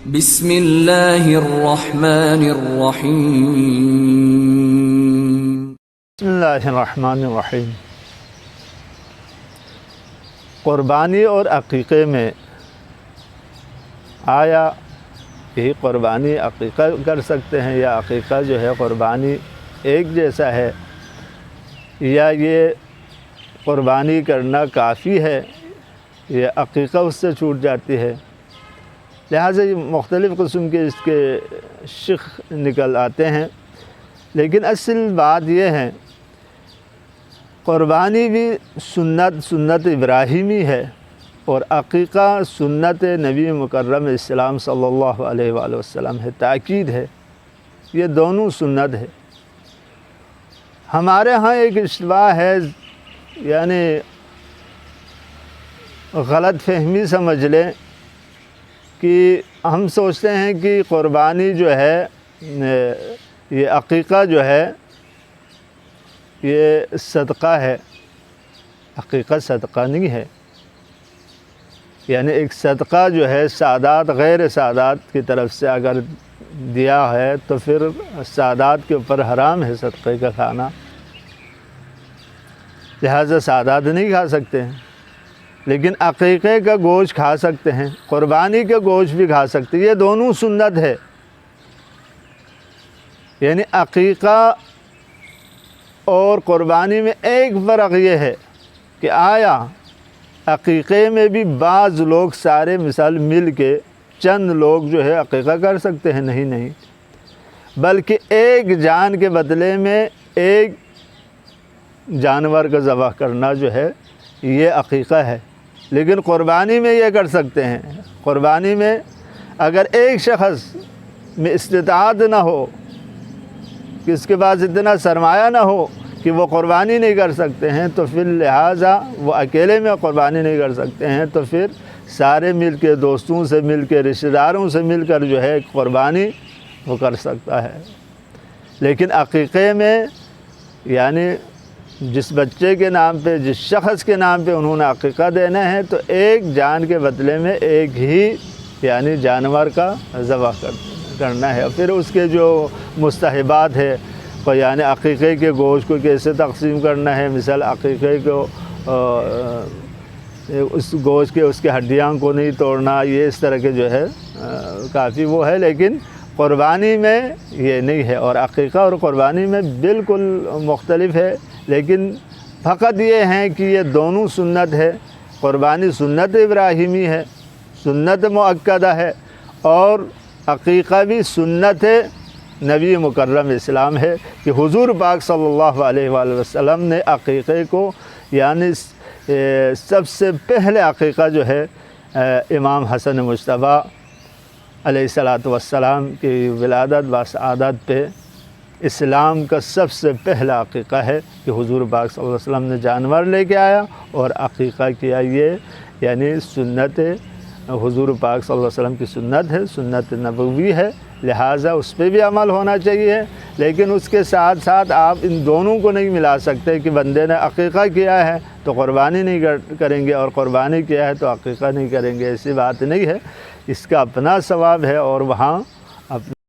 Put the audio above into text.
بسم اللہ الرحمن الرحیم۔ بسم اللہ الرحمن الرحیم۔ قربانی اور عقیقے میں آیا یہی قربانی عقیقہ کر سکتے ہیں یا عقیقہ جو ہے قربانی ایک جیسا ہے، یا یہ قربانی کرنا کافی ہے یا عقیقہ اس سے چھوٹ جاتی ہے؟ لہٰذا یہ مختلف قسم کے اس کے شق نکل آتے ہیں، لیکن اصل بات یہ ہے قربانی بھی سنت ابراہیمی ہے اور عقیقہ سنت نبی مکرم اسلام صلی اللہ علیہ وآلہ وسلم ہے، تاکید ہے، یہ دونوں سنت ہے۔ ہمارے ہاں ایک اشتباہ ہے، یعنی غلط فہمی سمجھ لیں کہ ہم سوچتے ہیں کہ قربانی جو ہے یہ عقیقہ جو ہے یہ صدقہ ہے۔ عقیقہ صدقہ نہیں ہے، یعنی ایک صدقہ جو ہے سادات غیر سادات کی طرف سے اگر دیا ہے تو پھر سادات کے اوپر حرام ہے صدقے کا کھانا، لہٰذا سادات نہیں کھا سکتے ہیں، لیکن عقیقے کا گوشت کھا سکتے ہیں، قربانی کا گوشت بھی کھا سکتے ہیں، یہ دونوں سنت ہے۔ یعنی عقیقہ اور قربانی میں ایک فرق یہ ہے کہ آیا عقیقے میں بھی بعض لوگ سارے مثال مل کے چند لوگ جو ہے عقیقہ کر سکتے ہیں؟ نہیں، بلکہ ایک جان کے بدلے میں ایک جانور کا ذبح کرنا جو ہے یہ عقیقہ ہے۔ لیکن قربانی میں یہ کر سکتے ہیں، قربانی میں اگر ایک شخص میں استطاعت نہ ہو، کہ اس کے پاس اتنا سرمایہ نہ ہو کہ وہ قربانی نہیں کر سکتے ہیں، تو پھر لہٰذا وہ اکیلے میں قربانی نہیں کر سکتے ہیں، تو پھر سارے مل کے دوستوں سے مل کے رشتہ داروں سے مل کر جو ہے قربانی وہ کر سکتا ہے۔ لیکن عقیقے میں یعنی جس بچے کے نام پہ، جس شخص کے نام پہ انہوں نے عقیقہ دینا ہے، تو ایک جان کے بدلے میں ایک ہی یعنی جانور کا ذبح کرنا ہے۔ پھر اس کے جو مستحبات ہے، یعنی عقیقے کے گوشت کو کیسے تقسیم کرنا ہے، مثال عقیقے کو اس گوشت کے اس کے ہڈیاں کو نہیں توڑنا، یہ اس طرح کے جو ہے کافی وہ ہے، لیکن قربانی میں یہ نہیں ہے۔ اور عقیقہ اور قربانی میں بالکل مختلف ہے، لیکن فقط یہ ہے کہ یہ دونوں سنت ہے۔ قربانی سنت ابراہیمی ہے، سنت مؤکدہ ہے، اور عقیقہ بھی سنت نبی مکرم اسلام ہے کہ حضور پاک صلی اللہ علیہ وآلہ وسلم نے عقیقے کو یعنی سب سے پہلے عقیقہ جو ہے امام حسن مجتبیٰ علیہ السلام کی ولادت بسعادت پہ اسلام کا سب سے پہلا عقیقہ ہے کہ حضور پاک صلی اللہ علیہ وسلم نے جانور لے کے آیا اور عقیقہ کیا۔ یہ یعنی سنت حضور پاک صلی اللہ علیہ وسلم کی سنت ہے، سنت نبوی ہے، لہٰذا اس پہ بھی عمل ہونا چاہیے۔ لیکن اس کے ساتھ ساتھ آپ ان دونوں کو نہیں ملا سکتے کہ بندے نے عقیقہ کیا ہے تو قربانی نہیں کریں گے، اور قربانی کیا ہے تو عقیقہ نہیں کریں گے، ایسی بات نہیں ہے۔ اس کا اپنا ثواب ہے اور وہاں اپنا